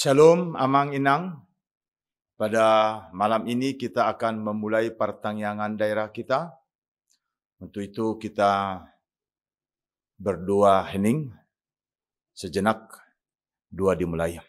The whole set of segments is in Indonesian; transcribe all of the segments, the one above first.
Shalom Amang Inang. Pada malam ini kita akan memulai pertanyaan daerah kita. Untuk itu kita berdoa hening. Sejenak doa dimulai.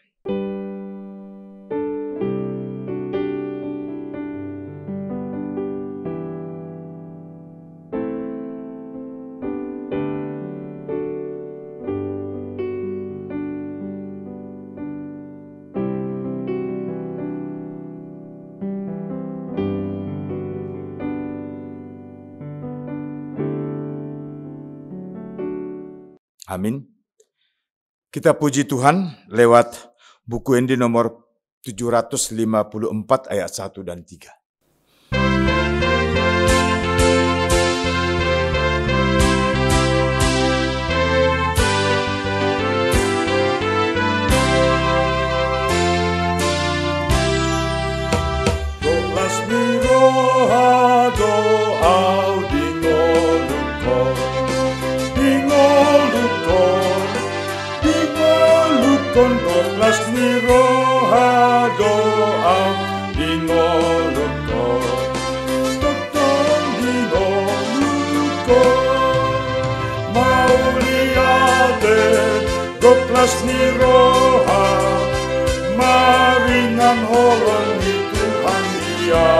Amin. Kita puji Tuhan lewat buku Endi nomor 754 ayat 1 dan 3. Doklas ni roha doa dingolukon Totong dingolukon Mauliaden doklas ni roha Maringan holong ni Tuhan dia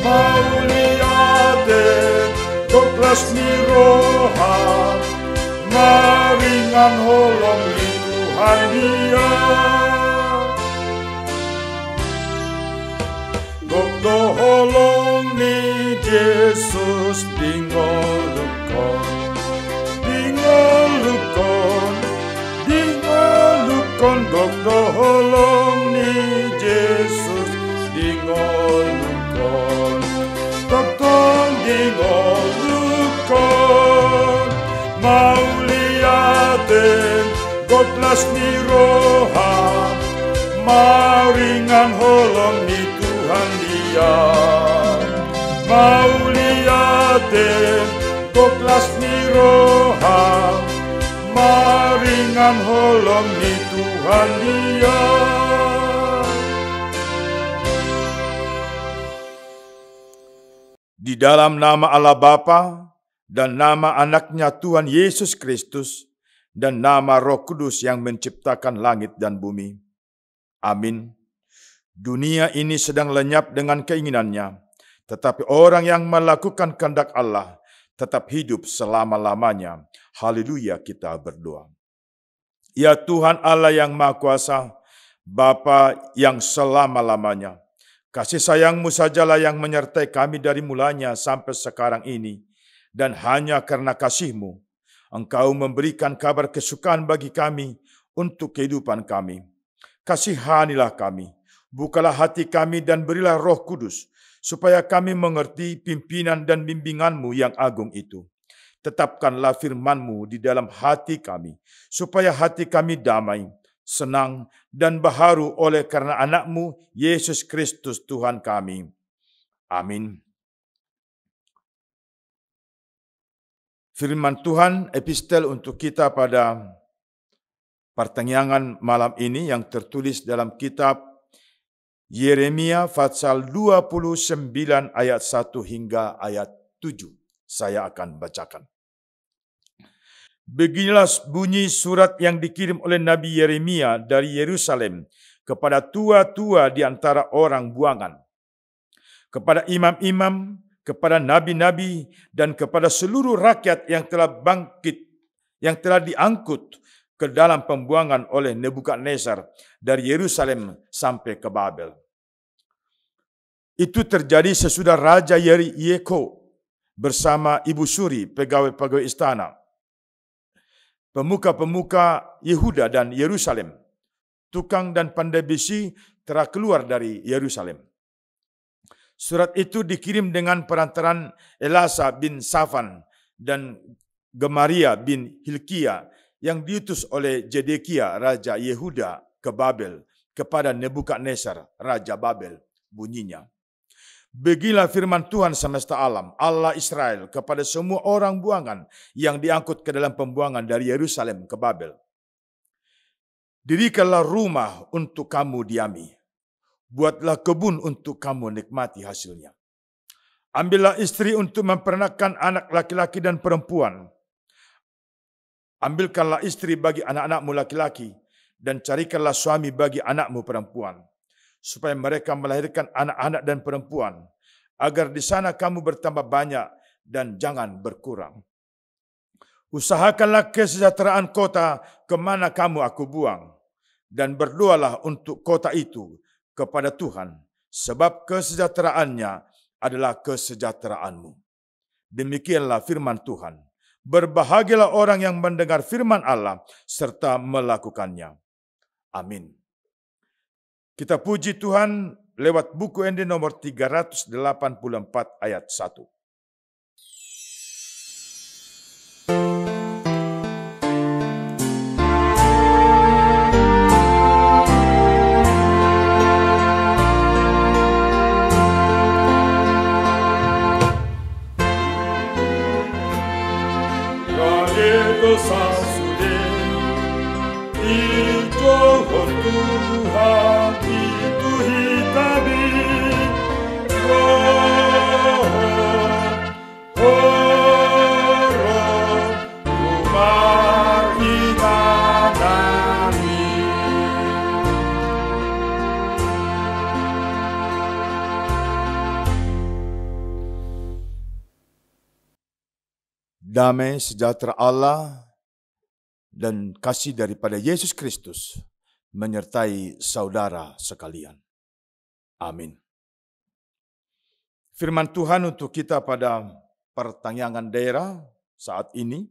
Mauliaden doklas ni roha Maringan holong ni Hania Gokdo holong ni Jesus dingolukon Gokdo holong ni Jesus dingolukon Totong dingolukon Mauliaden Godlas ni roha Maringan holong ni Tuhan dia Mauliaden Godlas ni roha Maringan holong ni Tuhan dia Di dalam nama Allah Bapa dan nama anaknya Tuhan Yesus Kristus dan nama Roh Kudus yang menciptakan langit dan bumi. Amin. Dunia ini sedang lenyap dengan keinginannya, tetapi orang yang melakukan kehendak Allah tetap hidup selama-lamanya. Haleluya, kita berdoa. Ya Tuhan Allah yang Maha Kuasa, Bapa yang selama-lamanya, kasih sayang-Mu sajalah yang menyertai kami dari mulanya sampai sekarang ini, dan hanya karena kasih-Mu, Engkau memberikan kabar kesukaan bagi kami untuk kehidupan kami. Kasihanilah kami, bukalah hati kami dan berilah Roh Kudus, supaya kami mengerti pimpinan dan bimbingan-Mu yang agung itu. Tetapkanlah firman-Mu di dalam hati kami, supaya hati kami damai, senang, dan baharu oleh karena anak-Mu, Yesus Kristus Tuhan kami. Amin. Firman Tuhan epistel untuk kita pada pertanyaan malam ini yang tertulis dalam kitab Yeremia pasal 29 ayat 1 hingga ayat 7. Saya akan bacakan. Beginilah bunyi surat yang dikirim oleh Nabi Yeremia dari Yerusalem kepada tua-tua di antara orang buangan, kepada imam-imam, kepada nabi-nabi, dan kepada seluruh rakyat yang telah bangkit, yang telah diangkut ke dalam pembuangan oleh Nebukadnezar dari Yerusalem sampai ke Babel. Itu terjadi sesudah Raja Yeriko bersama Ibu Suri, pegawai-pegawai istana, pemuka-pemuka Yehuda dan Yerusalem, tukang dan pandai besi telah keluar dari Yerusalem. Surat itu dikirim dengan perantaran Elasa bin Safan dan Gemaria bin Hilkia yang diutus oleh Zedekia Raja Yehuda ke Babel kepada Nebukadnezar Raja Babel. Bunyinya, beginilah firman Tuhan semesta alam, Allah Israel, kepada semua orang buangan yang diangkut ke dalam pembuangan dari Yerusalem ke Babel. Dirikanlah rumah untuk kamu diami. Buatlah kebun untuk kamu nikmati hasilnya. Ambillah istri untuk mempernakkan anak laki-laki dan perempuan. Ambilkanlah istri bagi anak-anakmu laki-laki, dan carikanlah suami bagi anakmu perempuan, supaya mereka melahirkan anak-anak dan perempuan, agar di sana kamu bertambah banyak dan jangan berkurang. Usahakanlah kesejahteraan kota kemana kamu aku buang, dan berdoalah untuk kota itu kepada Tuhan, sebab kesejahteraannya adalah kesejahteraanmu. Demikianlah firman Tuhan. Berbahagialah orang yang mendengar firman Allah serta melakukannya. Amin. Kita puji Tuhan lewat buku ND nomor 384 ayat 1. Tuhan itu hitabi rumah imanami. Damai sejahtera Allah dan kasih daripada Yesus Kristus menyertai saudara sekalian. Amin. Firman Tuhan untuk kita pada pertanyaan daerah saat ini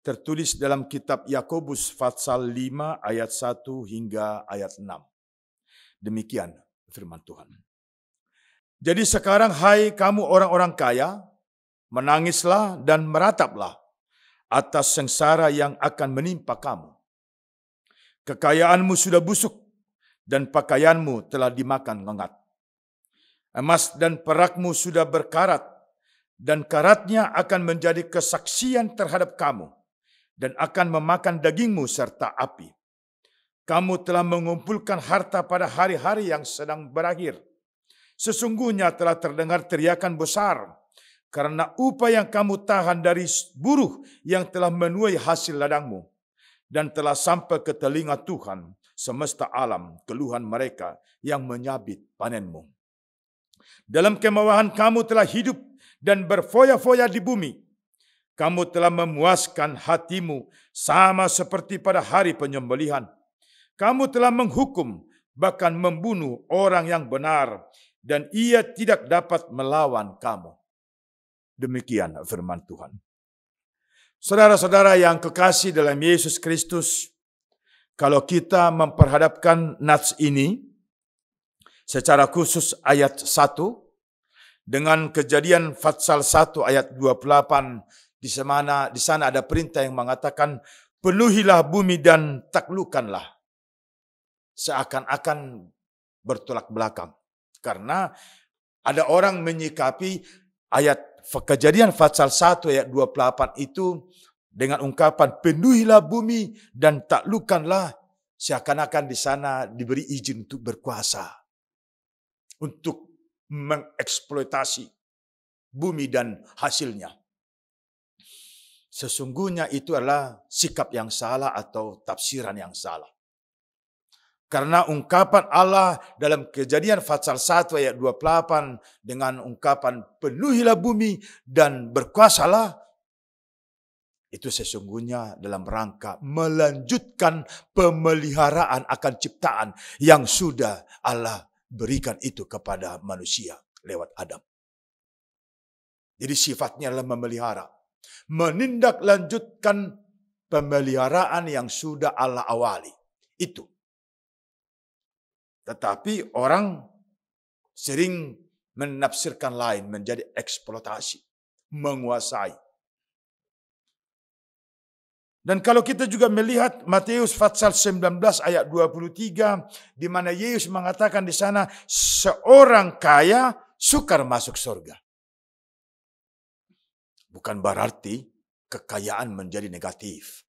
tertulis dalam kitab Yakobus pasal 5 ayat 1 hingga ayat 6. Demikian firman Tuhan. Jadi sekarang hai kamu orang-orang kaya, menangislah dan merataplah atas sengsara yang akan menimpa kamu. Kekayaanmu sudah busuk dan pakaianmu telah dimakan ngengat. Emas dan perakmu sudah berkarat dan karatnya akan menjadi kesaksian terhadap kamu dan akan memakan dagingmu serta api. Kamu telah mengumpulkan harta pada hari-hari yang sedang berakhir. Sesungguhnya telah terdengar teriakan besar karena upah yang kamu tahan dari buruh yang telah menuai hasil ladangmu. Dan telah sampai ke telinga Tuhan semesta alam keluhan mereka yang menyabit panenmu. Dalam kemewahan kamu telah hidup dan berfoya-foya di bumi. Kamu telah memuaskan hatimu sama seperti pada hari penyembelihan. Kamu telah menghukum bahkan membunuh orang yang benar dan ia tidak dapat melawan kamu. Demikian firman Tuhan. Saudara-saudara yang kekasih dalam Yesus Kristus, kalau kita memperhadapkan nats ini, secara khusus ayat 1, dengan Kejadian pasal 1 ayat 28, di sana ada perintah yang mengatakan, penuhilah bumi dan taklukkanlah. Seakan-akan bertolak belakang. Karena ada orang menyikapi ayat Kejadian pasal 1 ayat 28 itu dengan ungkapan penuhilah bumi dan taklukkanlah, seakan-akan di sana diberi izin untuk berkuasa, untuk mengeksploitasi bumi dan hasilnya. Sesungguhnya itu adalah sikap yang salah atau tafsiran yang salah. Karena ungkapan Allah dalam Kejadian pasal 1 ayat 28 dengan ungkapan penuhilah bumi dan berkuasalah, itu sesungguhnya dalam rangka melanjutkan pemeliharaan akan ciptaan yang sudah Allah berikan itu kepada manusia lewat Adam. Jadi sifatnya adalah memelihara, menindaklanjutkan pemeliharaan yang sudah Allah awali. Itu. Tetapi orang sering menafsirkan lain menjadi eksploitasi, menguasai. Dan kalau kita juga melihat Matius pasal 19 ayat 23, di mana Yesus mengatakan di sana, seorang kaya sukar masuk surga. Bukan berarti kekayaan menjadi negatif.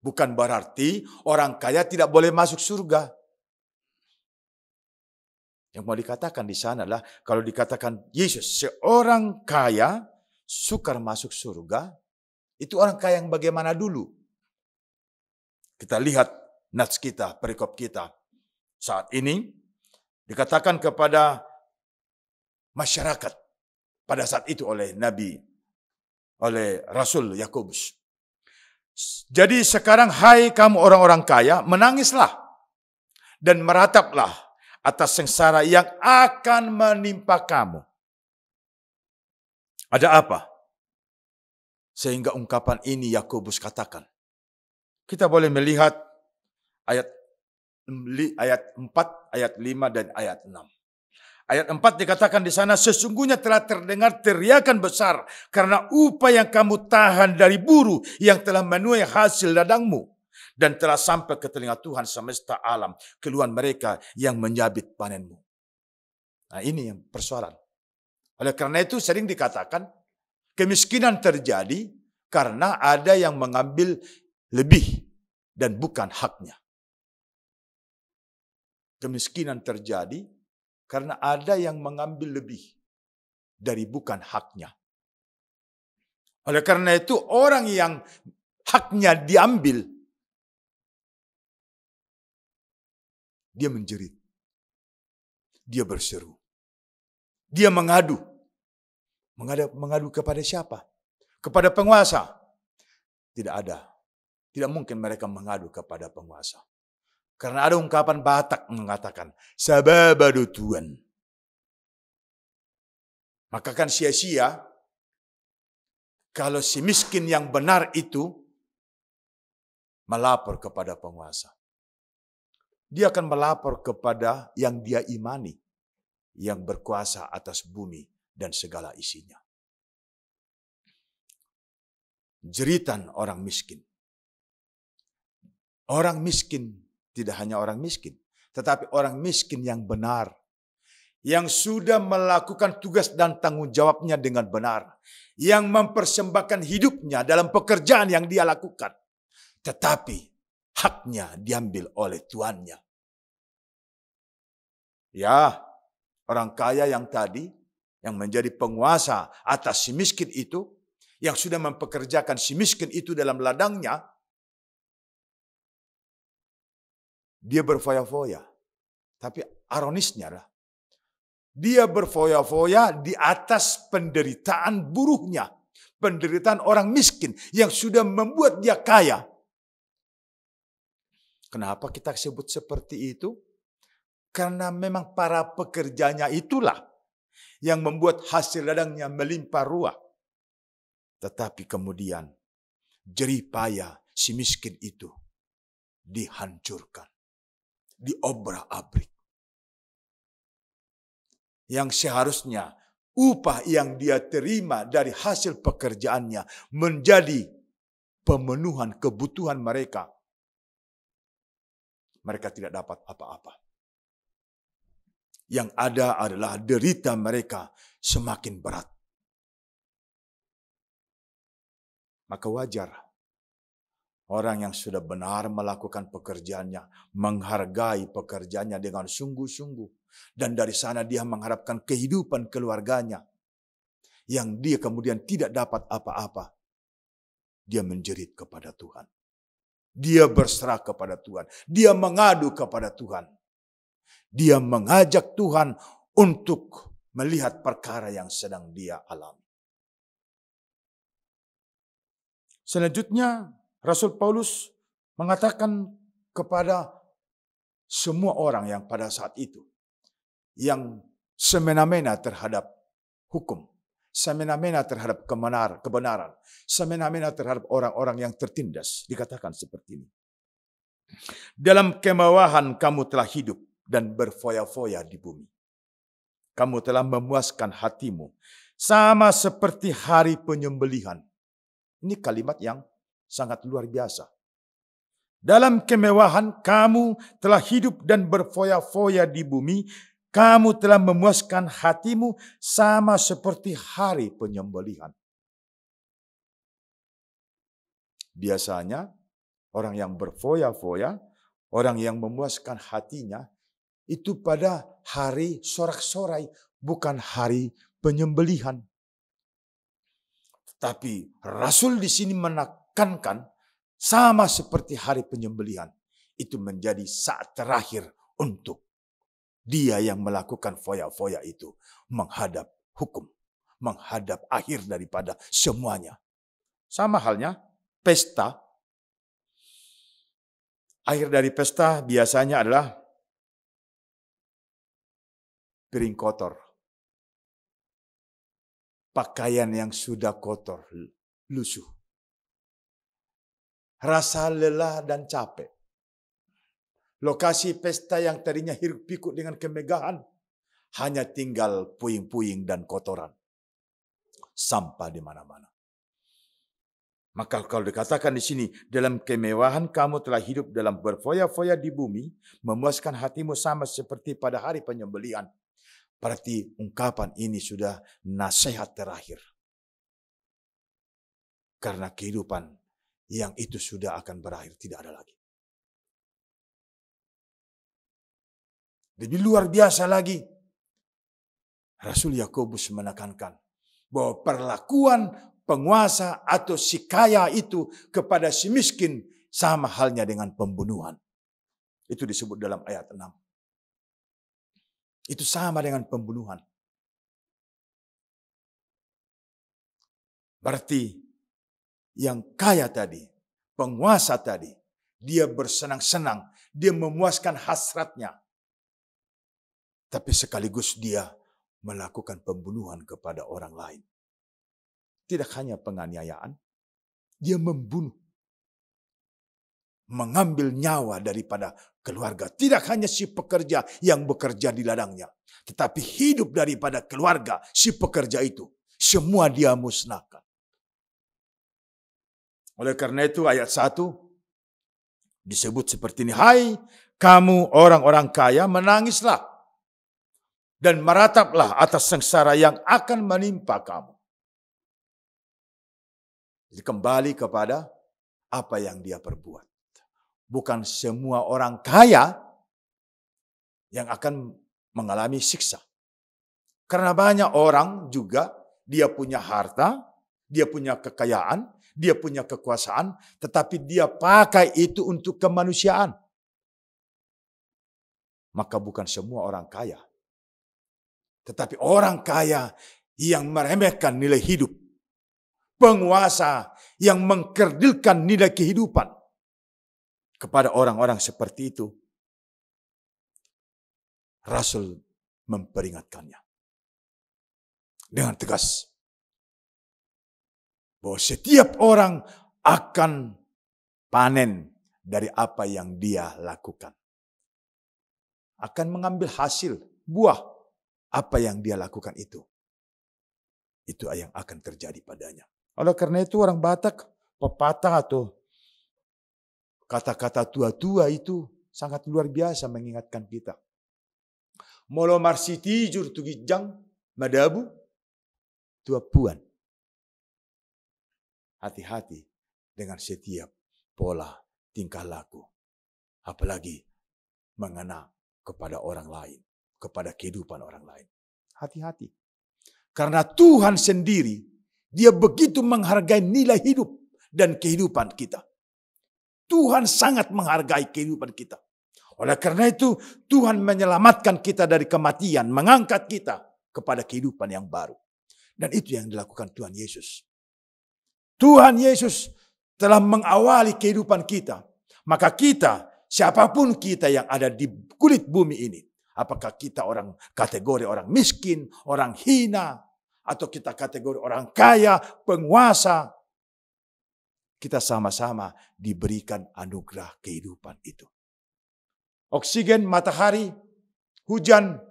Bukan berarti orang kaya tidak boleh masuk surga. Yang mau dikatakan di sana adalah kalau dikatakan Yesus seorang kaya sukar masuk surga, itu orang kaya yang bagaimana dulu? Kita lihat nats kita, perikop kita. Saat ini dikatakan kepada masyarakat pada saat itu oleh Nabi, oleh Rasul Yakobus. Jadi sekarang hai kamu orang-orang kaya, menangislah dan merataplah atas sengsara yang akan menimpa kamu. Ada apa? Sehingga ungkapan ini Yakobus katakan. Kita boleh melihat ayat 4, ayat 5 dan ayat 6. Ayat 4 dikatakan di sana, sesungguhnya telah terdengar teriakan besar karena upah yang kamu tahan dari buruh yang telah menuai hasil ladangmu. Dan telah sampai ke telinga Tuhan semesta alam, keluhan mereka yang menyabit panenmu. Nah ini yang persoalan. Oleh karena itu sering dikatakan, kemiskinan terjadi karena ada yang mengambil lebih dan bukan haknya. Kemiskinan terjadi karena ada yang mengambil lebih dari bukan haknya. Oleh karena itu orang yang haknya diambil, dia menjerit. Dia berseru. Dia mengadu. Mengadu kepada siapa? Kepada penguasa. Tidak ada. Tidak mungkin mereka mengadu kepada penguasa. Karena ada ungkapan Batak mengatakan, sababadu Tuhan. Maka kan sia-sia kalau si miskin yang benar itu melapor kepada penguasa. Dia akan melapor kepada yang dia imani, yang berkuasa atas bumi dan segala isinya. Jeritan orang miskin. Orang miskin tidak hanya orang miskin, tetapi orang miskin yang benar, yang sudah melakukan tugas dan tanggung jawabnya dengan benar, yang mempersembahkan hidupnya dalam pekerjaan yang dia lakukan, tetapi haknya diambil oleh tuannya. Ya, orang kaya yang tadi, yang menjadi penguasa atas si miskin itu, yang sudah mempekerjakan si miskin itu dalam ladangnya, dia berfoya-foya. Tapi ironisnya lah, dia berfoya-foya di atas penderitaan buruhnya. Penderitaan orang miskin yang sudah membuat dia kaya. Kenapa kita sebut seperti itu? Karena memang para pekerjanya itulah yang membuat hasil ladangnya melimpah ruah. Tetapi kemudian jerih payah si miskin itu dihancurkan. Diobrak-abrik. Yang seharusnya upah yang dia terima dari hasil pekerjaannya menjadi pemenuhan kebutuhan mereka. Mereka tidak dapat apa-apa. Yang ada adalah derita mereka semakin berat. Maka wajar orang yang sudah benar melakukan pekerjaannya, menghargai pekerjaannya dengan sungguh-sungguh. Dan dari sana dia mengharapkan kehidupan keluarganya. Yang dia kemudian tidak dapat apa-apa. Dia menjerit kepada Tuhan. Dia berserah kepada Tuhan. Dia mengadu kepada Tuhan. Dia mengajak Tuhan untuk melihat perkara yang sedang dia alami. Selanjutnya, Rasul Paulus mengatakan kepada semua orang yang pada saat itu yang semena-mena terhadap hukum, semena-mena terhadap kebenaran, semena-mena terhadap orang-orang yang tertindas, dikatakan seperti ini. Dalam kemewahan kamu telah hidup dan berfoya-foya di bumi. Kamu telah memuaskan hatimu sama seperti hari penyembelihan. Ini kalimat yang sangat luar biasa. Dalam kemewahan kamu telah hidup dan berfoya-foya di bumi. Kamu telah memuaskan hatimu sama seperti hari penyembelihan. Biasanya orang yang berfoya-foya, orang yang memuaskan hatinya, itu pada hari sorak-sorai, bukan hari penyembelihan. Tapi Rasul di sini menekankan sama seperti hari penyembelihan. Itu menjadi saat terakhir untuk dia yang melakukan foya-foya itu menghadap hukum, menghadap akhir daripada semuanya. Sama halnya pesta. Akhir dari pesta biasanya adalah piring kotor. Pakaian yang sudah kotor, lusuh. Rasa lelah dan capek. Lokasi pesta yang tadinya hiruk pikuk dengan kemegahan, hanya tinggal puing-puing dan kotoran. Sampah di mana-mana. Maka kalau dikatakan di sini, dalam kemewahan kamu telah hidup dalam berfoya-foya di bumi, memuaskan hatimu sama seperti pada hari penyembelihan. Berarti ungkapan ini sudah nasihat terakhir. Karena kehidupan yang itu sudah akan berakhir, tidak ada lagi. Lebih luar biasa lagi, Rasul Yakobus menekankan bahwa perlakuan penguasa atau si kaya itu kepada si miskin sama halnya dengan pembunuhan. Itu disebut dalam ayat 6. Itu sama dengan pembunuhan. Berarti yang kaya tadi, penguasa tadi, dia bersenang-senang, dia memuaskan hasratnya. Tapi sekaligus dia melakukan pembunuhan kepada orang lain. Tidak hanya penganiayaan, dia membunuh. Mengambil nyawa daripada keluarga. Tidak hanya si pekerja yang bekerja di ladangnya. Tetapi hidup daripada keluarga si pekerja itu. Semua dia musnahkan. Oleh karena itu ayat 1 disebut seperti ini. Hai kamu orang-orang kaya, menangislah. Dan merataplah atas sengsara yang akan menimpa kamu. Jadi kembali kepada apa yang dia perbuat. Bukan semua orang kaya yang akan mengalami siksa. Karena banyak orang juga dia punya harta, dia punya kekayaan, dia punya kekuasaan, tetapi dia pakai itu untuk kemanusiaan. Maka bukan semua orang kaya. Tetapi orang kaya yang meremehkan nilai hidup. Penguasa yang mengkerdilkan nilai kehidupan. Kepada orang-orang seperti itu, Rasul memperingatkannya dengan tegas bahwa setiap orang akan panen dari apa yang dia lakukan. Akan mengambil hasil, buah apa yang dia lakukan itu. Itu yang akan terjadi padanya. Oleh karena itu orang Batak, pepatah atau kata-kata tua-tua itu sangat luar biasa mengingatkan kita. Molo marsiti jur tugijang madabu tua puan. Hati-hati dengan setiap pola tingkah laku. Apalagi mengena kepada orang lain. Kepada kehidupan orang lain. Hati-hati. Karena Tuhan sendiri, dia begitu menghargai nilai hidup dan kehidupan kita. Tuhan sangat menghargai kehidupan kita. Oleh karena itu, Tuhan menyelamatkan kita dari kematian, mengangkat kita kepada kehidupan yang baru. Dan itu yang dilakukan Tuhan Yesus. Tuhan Yesus telah mengawali kehidupan kita. Maka kita, siapapun kita yang ada di kulit bumi ini, apakah kita orang kategori orang miskin, orang hina, atau kita kategori orang kaya, penguasa, kita sama-sama diberikan anugerah kehidupan itu. Oksigen, matahari, hujan,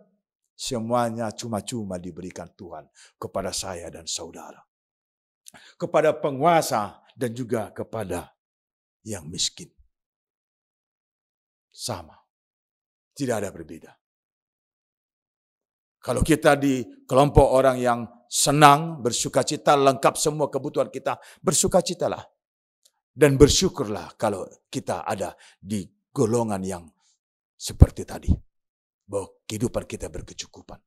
semuanya cuma-cuma diberikan Tuhan kepada saya dan saudara. Kepada penguasa dan juga kepada yang miskin. Sama. Tidak ada berbeda. Kalau kita di kelompok orang yang senang, bersukacita, lengkap semua kebutuhan kita, bersukacitalah. Dan bersyukurlah kalau kita ada di golongan yang seperti tadi. Bahwa kehidupan kita berkecukupan.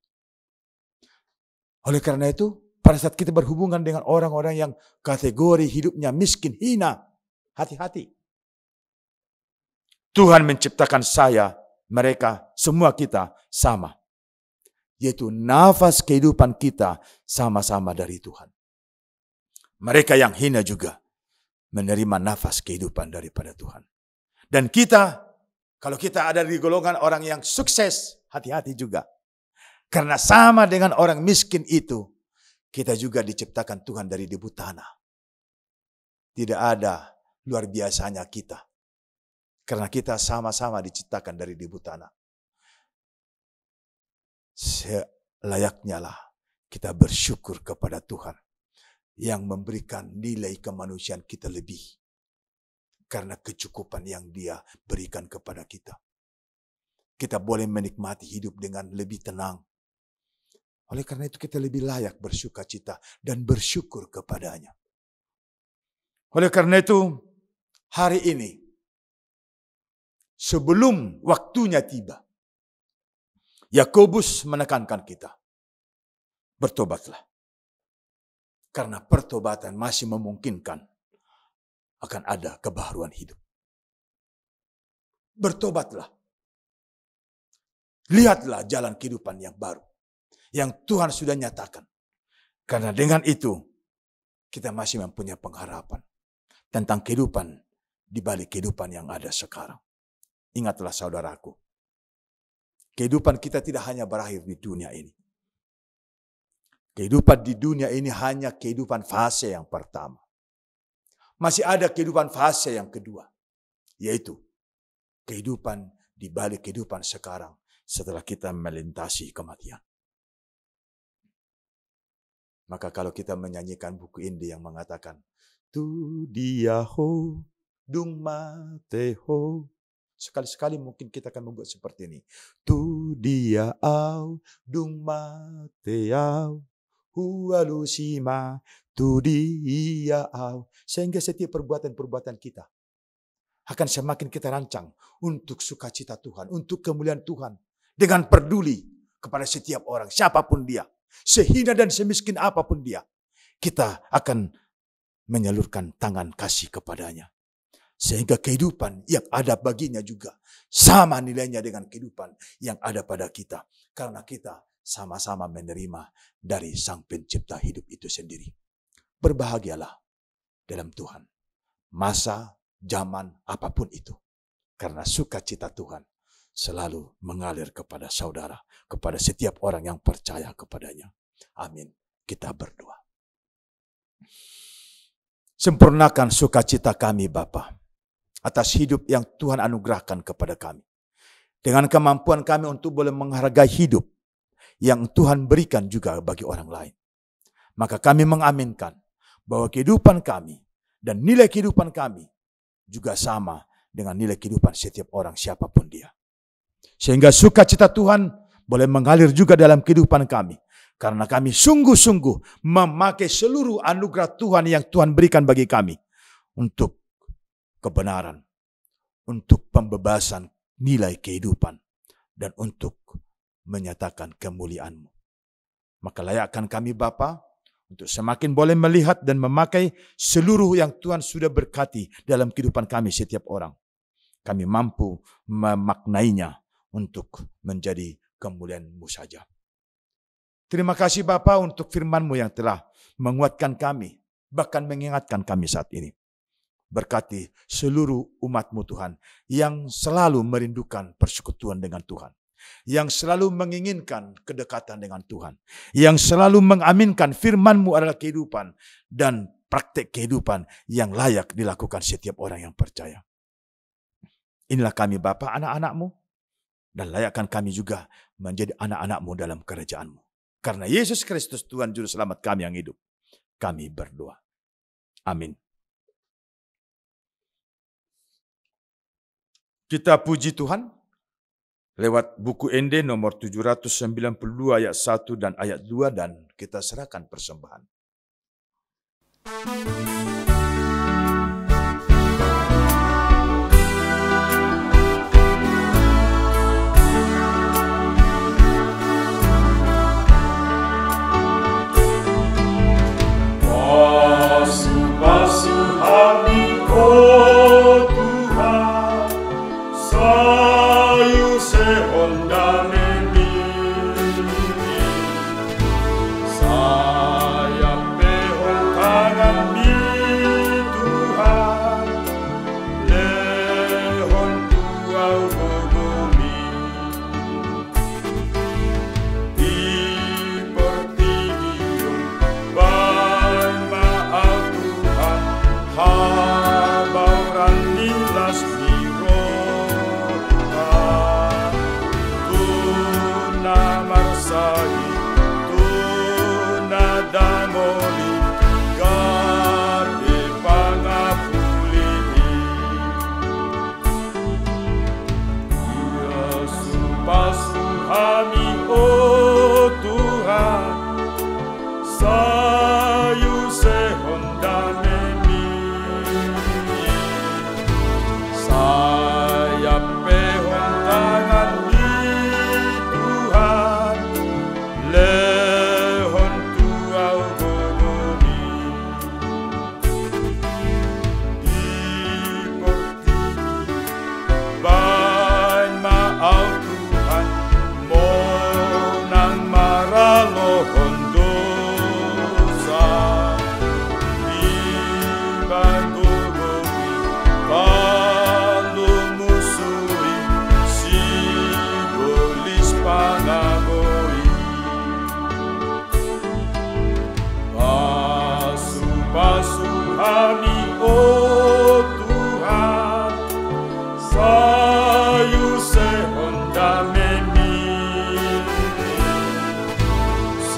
Oleh karena itu, pada saat kita berhubungan dengan orang-orang yang kategori hidupnya miskin, hina, hati-hati. Tuhan menciptakan saya, mereka, semua kita sama. Yaitu nafas kehidupan kita sama-sama dari Tuhan. Mereka yang hina juga menerima nafas kehidupan daripada Tuhan. Dan kita, kalau kita ada di golongan orang yang sukses, hati-hati juga. Karena sama dengan orang miskin itu, kita juga diciptakan Tuhan dari debu tanah. Tidak ada luar biasanya kita. Karena kita sama-sama diciptakan dari debu tanah. Selayaknya lah kita bersyukur kepada Tuhan yang memberikan nilai kemanusiaan kita lebih. Karena kecukupan yang Dia berikan kepada kita. Kita boleh menikmati hidup dengan lebih tenang. Oleh karena itu kita lebih layak bersukacita dan bersyukur kepadanya. Oleh karena itu hari ini sebelum waktunya tiba, Yakobus menekankan kita, bertobatlah. Karena pertobatan masih memungkinkan akan ada kebaharuan hidup. Bertobatlah. Lihatlah jalan kehidupan yang baru. Yang Tuhan sudah nyatakan. Karena dengan itu, kita masih mempunyai pengharapan. Tentang kehidupan di balik kehidupan yang ada sekarang. Ingatlah saudaraku. Kehidupan kita tidak hanya berakhir di dunia ini. Kehidupan di dunia ini hanya kehidupan fase yang pertama. Masih ada kehidupan fase yang kedua. Yaitu kehidupan di balik kehidupan sekarang setelah kita melintasi kematian. Maka kalau kita menyanyikan buku Indi yang mengatakan, Tu dia ho, dung mate ho. Sekali-sekali mungkin kita akan membuat seperti ini. Tu dia au, dung mate au. Hualu sima, tu dia au. Sehingga setiap perbuatan-perbuatan kita akan semakin kita rancang untuk sukacita Tuhan, untuk kemuliaan Tuhan. Dengan peduli kepada setiap orang, siapapun dia. Sehina dan semiskin apapun dia. Kita akan menyalurkan tangan kasih kepadanya. Sehingga kehidupan yang ada baginya juga sama nilainya dengan kehidupan yang ada pada kita. Karena kita sama-sama menerima dari Sang Pencipta hidup itu sendiri. Berbahagialah dalam Tuhan. Masa, zaman, apapun itu. Karena sukacita Tuhan selalu mengalir kepada saudara, kepada setiap orang yang percaya kepadanya. Amin. Kita berdoa. Sempurnakan sukacita kami Bapa atas hidup yang Tuhan anugerahkan kepada kami. Dengan kemampuan kami untuk boleh menghargai hidup yang Tuhan berikan juga bagi orang lain. Maka kami mengaminkan bahwa kehidupan kami dan nilai kehidupan kami juga sama dengan nilai kehidupan setiap orang siapapun dia. Sehingga sukacita Tuhan boleh mengalir juga dalam kehidupan kami. Karena kami sungguh-sungguh memakai seluruh anugerah Tuhan yang Tuhan berikan bagi kami. Untuk kebenaran. Untuk pembebasan nilai kehidupan. Dan untuk menyatakan kemuliaan-Mu. Maka layakkan kami Bapa untuk semakin boleh melihat dan memakai seluruh yang Tuhan sudah berkati dalam kehidupan kami setiap orang. Kami mampu memaknainya untuk menjadi kemuliaan-Mu saja. Terima kasih Bapa untuk firman-Mu yang telah menguatkan kami, bahkan mengingatkan kami saat ini. Berkati seluruh umat-Mu Tuhan, yang selalu merindukan persekutuan dengan Tuhan. Yang selalu menginginkan kedekatan dengan Tuhan. Yang selalu mengaminkan firman-Mu adalah kehidupan dan praktek kehidupan yang layak dilakukan setiap orang yang percaya. Inilah kami Bapa, anak-anak-Mu. Dan layakkan kami juga menjadi anak-anak-Mu dalam kerajaan-Mu. Karena Yesus Kristus Tuhan Juru Selamat kami yang hidup. Kami berdoa. Amin. Kita puji Tuhan lewat buku ND nomor 792 ayat 1 dan ayat 2 dan kita serahkan persembahan.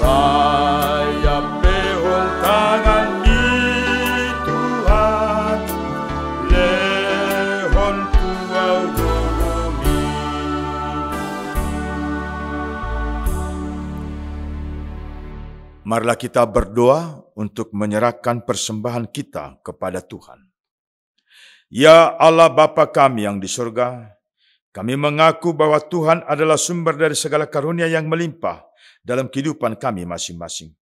Saya behong tangan di Tuhan, lehon tuau bumi. Marilah kita berdoa untuk menyerahkan persembahan kita kepada Tuhan. Ya Allah Bapa kami yang di surga, kami mengaku bahwa Tuhan adalah sumber dari segala karunia yang melimpah dalam kehidupan kami masing-masing.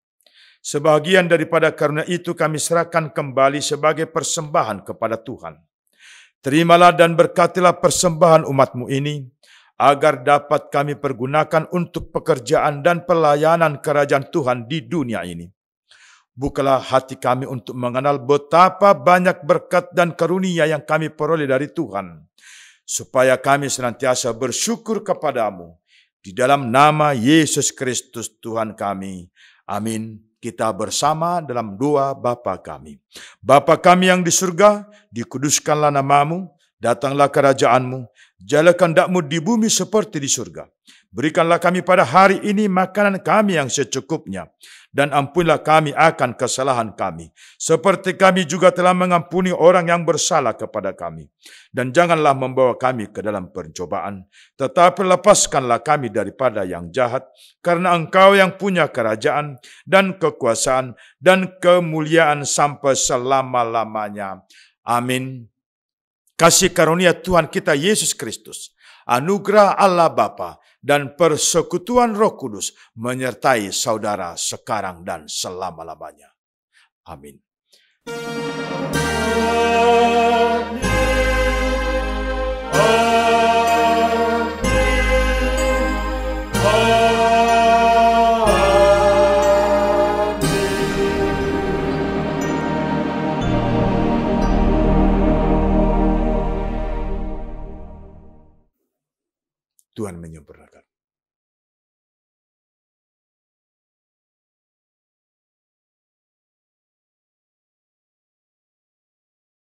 Sebahagian daripada karunia itu kami serahkan kembali sebagai persembahan kepada Tuhan. Terimalah dan berkatilah persembahan umat-Mu ini, agar dapat kami pergunakan untuk pekerjaan dan pelayanan kerajaan Tuhan di dunia ini. Bukalah hati kami untuk mengenal betapa banyak berkat dan karunia yang kami peroleh dari Tuhan, supaya kami senantiasa bersyukur kepadamu. Di dalam nama Yesus Kristus Tuhan kami. Amin. Kita bersama dalam doa Bapa kami. Bapa kami yang di surga, dikuduskanlah namamu, datanglah kerajaanmu, jadilah kehendak-Mu di bumi seperti di surga. Berikanlah kami pada hari ini makanan kami yang secukupnya, dan ampunilah kami akan kesalahan kami, seperti kami juga telah mengampuni orang yang bersalah kepada kami. Dan janganlah membawa kami ke dalam pencobaan, tetapi lepaskanlah kami daripada yang jahat, karena Engkau yang punya kerajaan dan kekuasaan dan kemuliaan sampai selama-lamanya. Amin. Kasih karunia Tuhan kita Yesus Kristus, anugerah Allah Bapa, dan persekutuan Roh Kudus menyertai saudara sekarang dan selama-lamanya. Amin. Tuhan menyempurnakan.